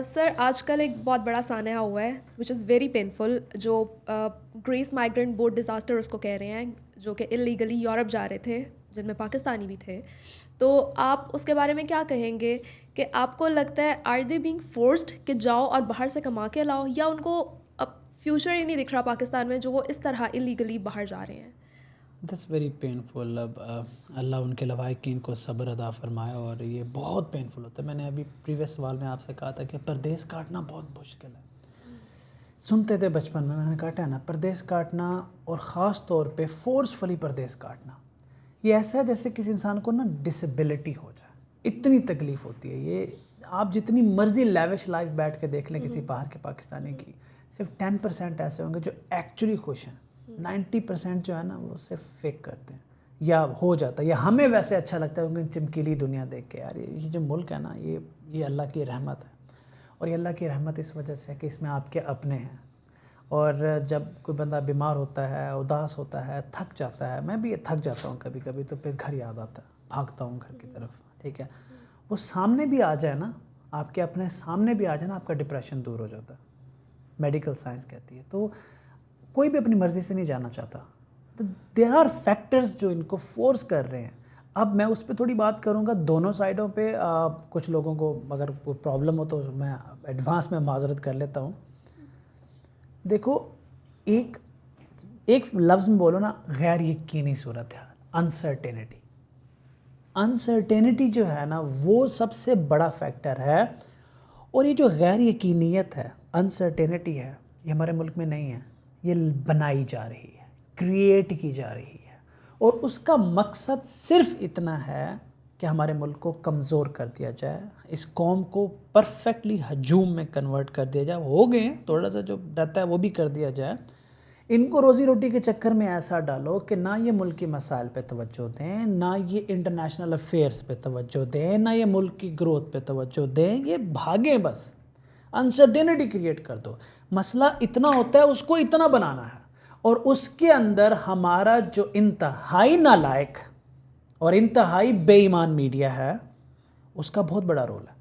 سر آج کل ایک بہت بڑا سانحہ ہوا ہے وچ از ویری پینفل، جو گریس مائیگرنٹ بوٹ ڈیزاسٹر اس کو کہہ رہے ہیں، جو کہ اللیگلی یورپ جا رہے تھے، جن میں پاکستانی بھی تھے. تو آپ اس کے بارے میں کیا کہیں گے کہ آپ کو لگتا ہے آر دے بینگ فورسڈ کہ جاؤ اور باہر سے کما کے لاؤ، یا ان کو اب فیوچر ہی نہیں دکھ رہا پاکستان میں جو وہ اس طرح اللیگلی باہر جا رہے ہیں؟ That's very painful. اب اللہ ان کے لواحقین کو صبر عطا فرمائے، اور یہ بہت پینفل ہوتا ہے. میں نے ابھی پریویس سوال میں آپ سے کہا تھا کہ پردیس کاٹنا بہت مشکل ہے. سنتے تھے بچپن میں نے کاٹا ہے نا پردیس کاٹنا، اور خاص طور پہ فورسفلی پردیس کاٹنا. یہ ایسا ہے جیسے کسی انسان کو نا ڈسیبلٹی ہو جائے، اتنی تکلیف ہوتی ہے. یہ آپ جتنی مرضی لیوش لائف بیٹھ کے دیکھ لیں کسی باہر کے پاکستانی کی، صرف 10% ایسے ہوں گے جو ایکچولی خوش ہیں. 90% جو ہے نا وہ صرف فیک کرتے ہیں، یا ہو جاتا ہے، یا ہمیں ویسے اچھا لگتا ہے کیونکہ چمکیلی دنیا دیکھ کے. یار یہ جو ملک ہے نا، یہ اللہ کی رحمت ہے. اور یہ اللہ کی رحمت اس وجہ سے ہے کہ اس میں آپ کے اپنے ہیں. اور جب کوئی بندہ بیمار ہوتا ہے، اداس ہوتا ہے، تھک جاتا ہے، میں بھی تھک جاتا ہوں کبھی کبھی، تو پھر گھر یاد آتا ہے، بھاگتا ہوں گھر کی طرف. ٹھیک ہے، وہ سامنے بھی آ جائے نا، آپ کے اپنے سامنے بھی آ جائے نا، آپ کا ڈپریشن دور ہو جاتا ہے. میڈیکل سائنس کہتی ہے. تو کوئی بھی اپنی مرضی سے نہیں جانا چاہتا. تو دیر آر فیکٹرز جو ان کو فورس کر رہے ہیں. اب میں اس پہ تھوڑی بات کروں گا دونوں سائڈوں پہ. کچھ لوگوں کو اگر کوئی پرابلم ہو تو میں ایڈوانس میں معذرت کر لیتا ہوں. دیکھو، ایک لفظ میں بولو نا، غیر یقینی صورت ہے، انسرٹینٹی. انسرٹینٹی جو ہے نا وہ سب سے بڑا فیکٹر ہے. اور یہ جو غیر یقینیت ہے، انسرٹینٹی ہے، یہ ہمارے ملک میں نہیں ہے. یہ بنائی جا رہی ہے، کریٹ کی جا رہی ہے. اور اس کا مقصد صرف اتنا ہے کہ ہمارے ملک کو کمزور کر دیا جائے، اس قوم کو پرفیکٹلی ہجوم میں کنورٹ کر دیا جائے. ہو گئے تھوڑا سا جو رہتا ہے وہ بھی کر دیا جائے. ان کو روزی روٹی کے چکر میں ایسا ڈالو کہ نہ یہ ملکی مسائل پہ توجہ دیں، نہ یہ انٹرنیشنل افیئرس پہ توجہ دیں، نہ یہ ملک کی گروتھ پہ توجہ دیں. یہ بھاگیں بس، انسرٹینٹی کریٹ کر دو. مسئلہ اتنا ہوتا ہے، اس کو اتنا بنانا ہے. اور اس کے اندر ہمارا جو انتہائی نالائق اور انتہائی بے ایمان میڈیا ہے، اس کا بہت بڑا رول ہے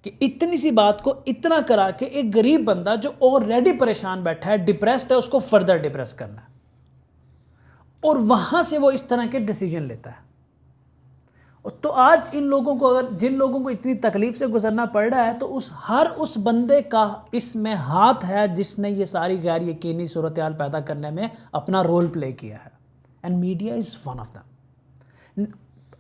کہ اتنی سی بات کو اتنا کرا کے ایک غریب بندہ جو آلریڈی پریشان بیٹھا ہے، ڈپریسڈ ہے، اس کو فردر ڈپریس کرنا ہے. اور وہاں سے وہ اس طرح کے ڈیسیجن لیتا ہے. تو آج ان لوگوں کو، اگر جن لوگوں کو اتنی تکلیف سے گزرنا پڑ رہا ہے، تو اس بندے کا اس میں ہاتھ ہے جس نے یہ ساری غیر یقینی صورتحال پیدا کرنے میں اپنا رول پلے کیا ہے. And media is one of them.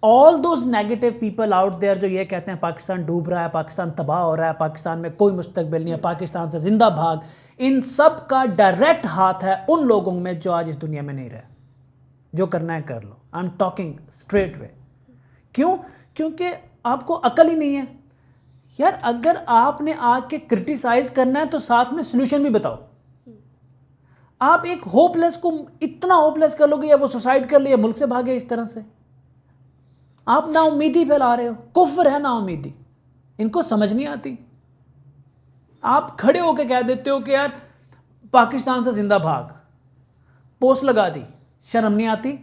All those negative people out there جو یہ کہتے ہیں پاکستان ڈوب رہا ہے، پاکستان تباہ ہو رہا ہے، پاکستان میں کوئی مستقبل نہیں ہے، پاکستان سے زندہ بھاگ، ان سب کا ڈائریکٹ ہاتھ ہے ان لوگوں میں جو آج اس دنیا میں نہیں رہے. جو کرنا ہے کر لو. آئی ایم ٹاکنگ اسٹریٹ وے. کیوں؟ کیونکہ آپ کو عقل ہی نہیں ہے. یار اگر آپ نے آ کے کرٹیسائز کرنا ہے تو ساتھ میں سلوشن بھی بتاؤ. آپ ایک ہوپ لیس کو اتنا ہوپ لیس کر لو گے، یا وہ سوسائڈ کر لے یا ملک سے بھاگے. اس طرح سے آپ نا امیدی پھیلا رہے ہو. کفر ہے نا امیدی، ان کو سمجھ نہیں آتی. آپ کھڑے ہو کے کہہ دیتے ہو کہ یار پاکستان سے زندہ بھاگ، پوسٹ لگا دی. شرم نہیں آتی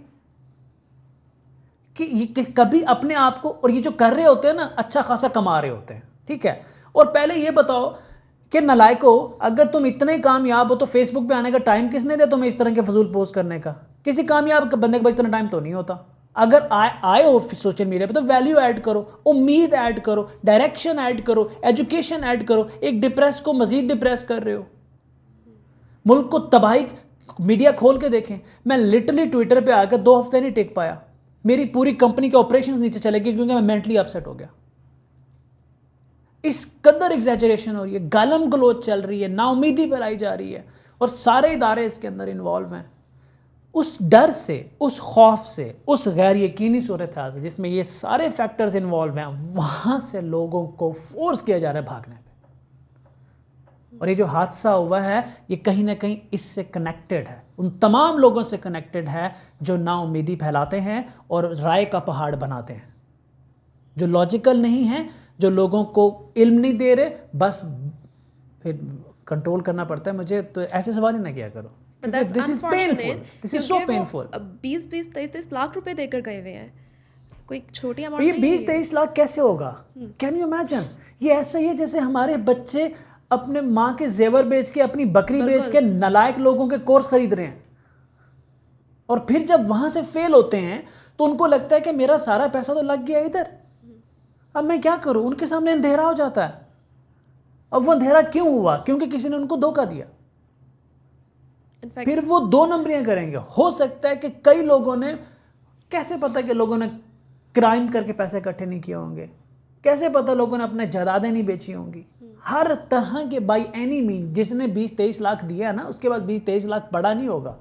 کہ یہ کبھی اپنے آپ کو، اور یہ جو کر رہے ہوتے ہیں نا اچھا خاصا کما رہے ہوتے ہیں. ٹھیک ہے، اور پہلے یہ بتاؤ کہ نالائکو، اگر تم اتنے کامیاب ہو تو فیس بک پہ آنے کا ٹائم کس نے دیا تمہیں اس طرح کے فضول پوسٹ کرنے کا؟ کسی کامیاب بندے کے پاس اتنا ٹائم تو نہیں ہوتا. اگر آئے ہو سوشل میڈیا پہ تو ویلیو ایڈ کرو، امید ایڈ کرو، ڈائریکشن ایڈ کرو، ایجوکیشن ایڈ کرو. ایک ڈپریس کو مزید ڈپریس کر رہے ہو، ملک کو تباہی. میڈیا کھول کے دیکھیں، میں لٹرلی ٹویٹر پہ آ کے 2 ہفتے نہیں ٹک پایا. میری پوری کمپنی کے آپریشنز نیچے چلے گئے کیونکہ میں مینٹلی اپسیٹ ہو گیا. اس قدر ایگزیجریشن ہو رہی ہے، گالم گلوچ چل رہی ہے، نا امیدی پھیلائی جا رہی ہے، اور سارے ادارے اس کے اندر انوالو ہیں. اس ڈر سے، اس خوف سے، اس غیر یقینی صورتحال سے جس میں یہ سارے فیکٹرز انوالو ہیں، وہاں سے لوگوں کو فورس کیا جا رہا ہے بھاگنے پہ. اور یہ جو حادثہ ہوا ہے یہ کہیں نہ کہیں اس سے کنیکٹڈ ہے، ان تمام لوگوں سے کنیکٹڈ ہے جو نا امیدی پھیلاتے ہیں اور رائے کا پہاڑ بناتے ہیں، جو لاجیکل نہیں ہیں، جو لوگوں کو علم نہیں دے رہے. بس پھر کنٹرول کرنا پڑتا ہے مجھے. تو ایسے سوال ہی نہ کیا کرو. This is painful. This is so painful. 20-20 23-23 lakh روپے دے کر گئے ہوئے ہیں. کوئی چھوٹی یہ اماؤنٹ 20-23 لاکھ کیسے ہوگا؟ Can you imagine? یہ ایسا ہی ہے جیسے ہمارے بچے اپنے ماں کے زیور بیچ کے اپنی بکری بیچ کے نالائق لوگوں کے کورس خرید رہے ہیں، اور پھر جب وہاں سے فیل ہوتے ہیں تو ان کو لگتا ہے کہ میرا سارا پیسہ تو لگ گیا ادھر، اب میں کیا کروں؟ ان کے سامنے اندھیرا ہو جاتا ہے. اب وہ اندھیرا کیوں ہوا؟ کیونکہ کسی نے ان کو دھوکہ دیا. پھر وہ 2 نمبریاں کریں گے. ہو سکتا ہے کہ کئی لوگوں نے، کیسے پتا کہ لوگوں نے کرائم کر کے پیسے اکٹھے نہیں کیے ہوں گے؟ کیسے پتا لوگوں نے اپنے جائیدادیں نہیں بیچی ہوں گی؟ ہر طرح کے بائی اینی مین، جس نے 20-23 لاکھ دیا نا، اس کے بعد 20-23 لاکھ پڑا نہیں ہوگا،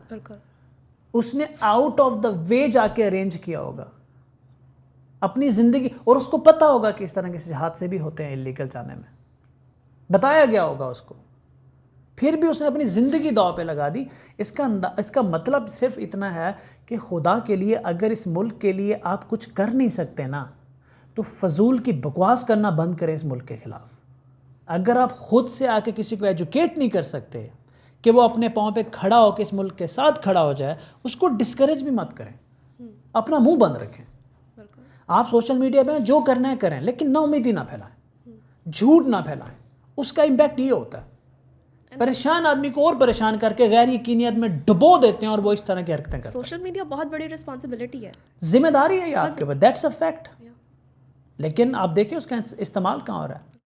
اس نے آؤٹ آف دا وے جا کے ارینج کیا ہوگا اپنی زندگی. اور اس کو پتا ہوگا کہ اس طرح کے حادثے بھی ہوتے ہیں اللیگل جانے میں، بتایا گیا ہوگا اس کو، پھر بھی اس نے اپنی زندگی داؤ پہ لگا دی. اس کا مطلب صرف اتنا ہے کہ خدا کے لیے اگر اس ملک کے لیے آپ کچھ کر نہیں سکتے نا، تو فضول کی بکواس کرنا بند کریں اس ملک کے خلاف. اگر آپ خود سے آ کے کسی کو ایجوکیٹ نہیں کر سکتے کہ وہ اپنے پاؤں پہ کھڑا ہو کے اس ملک کے ساتھ کھڑا ہو جائے، اس کو ڈسکریج بھی مت کریں، اپنا منہ بند رکھیں. آپ سوشل میڈیا پہ جو کرنا ہے کریں، لیکن نا امیدی نہ پھیلائیں، جھوٹ نہ پھیلائیں. اس کا امپیکٹ یہ ہوتا ہے، پریشان آدمی کو اور پریشان کر کے غیر یقینیت میں ڈبو دیتے ہیں، اور وہ اس طرح کی حرکتیں کرتے ہیں. سوشل میڈیا بہت بڑی رسپانسبلٹی ہے، ذمہ داری ہے یہ آپ کے اوپر، دیٹس اے فیکٹ. لیکن آپ دیکھیں اس کا استعمال کہاں ہو رہا ہے.